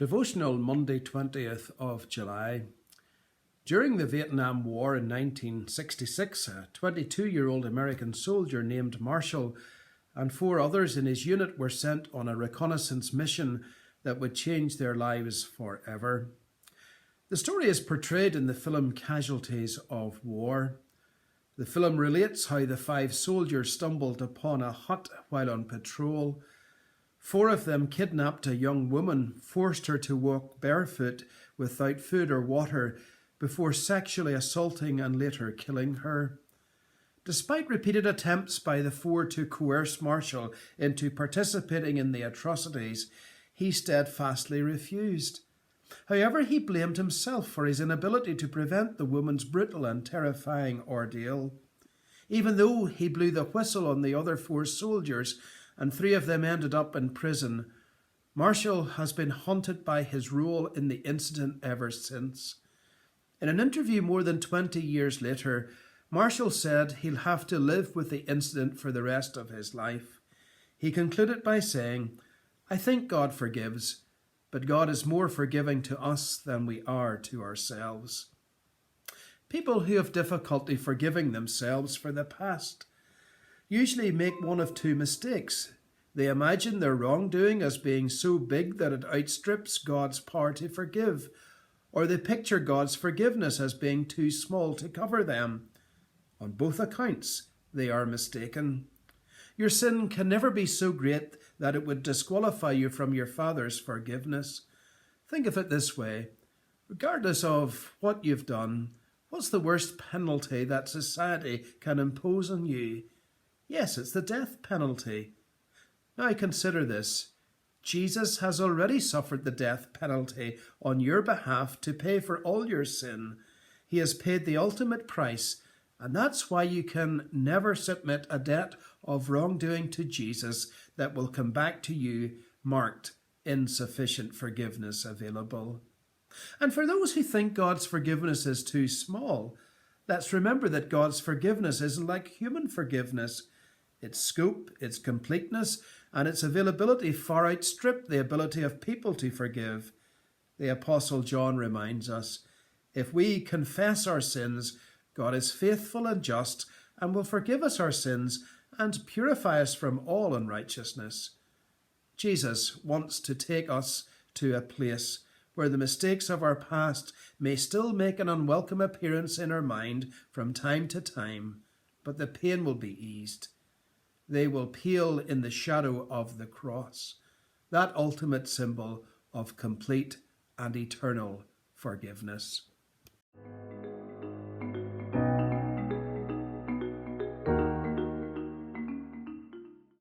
Devotional Monday 20th of July. During the Vietnam War in 1966, a 22-year-old American soldier named Marshall and 4 others in his unit were sent on a reconnaissance mission that would change their lives forever. The story is portrayed in the film Casualties of War. The film relates how the 5 soldiers stumbled upon a hut while on patrol. 4 of them kidnapped a young woman, forced her to walk barefoot without food or water before sexually assaulting and later killing her. Despite repeated attempts by the 4 to coerce Marshall into participating in the atrocities, he steadfastly refused. However, he blamed himself for his inability to prevent the woman's brutal and terrifying ordeal. Even though he blew the whistle on the other 4 soldiers, and 3 of them ended up in prison, Marshall has been haunted by his role in the incident ever since. In an interview more than 20 years later, Marshall said he'll have to live with the incident for the rest of his life. He concluded by saying, "I think God forgives, but God is more forgiving to us than we are to ourselves." People who have difficulty forgiving themselves for the past usually make one of 2 mistakes. They imagine their wrongdoing as being so big that it outstrips God's power to forgive, or they picture God's forgiveness as being too small to cover them. On both accounts, they are mistaken. Your sin can never be so great that it would disqualify you from your Father's forgiveness. Think of it this way. Regardless of what you've done, what's the worst penalty that society can impose on you? Yes, it's the death penalty. Now consider this. Jesus has already suffered the death penalty on your behalf to pay for all your sin. He has paid the ultimate price, and that's why you can never submit a debt of wrongdoing to Jesus that will come back to you marked insufficient forgiveness available. And for those who think God's forgiveness is too small, let's remember that God's forgiveness isn't like human forgiveness. Its scope, its completeness, and its availability far outstrip the ability of people to forgive. The Apostle John reminds us, if we confess our sins, God is faithful and just and will forgive us our sins and purify us from all unrighteousness. Jesus wants to take us to a place where the mistakes of our past may still make an unwelcome appearance in our mind from time to time, but the pain will be eased. They will pale in the shadow of the cross, that ultimate symbol of complete and eternal forgiveness.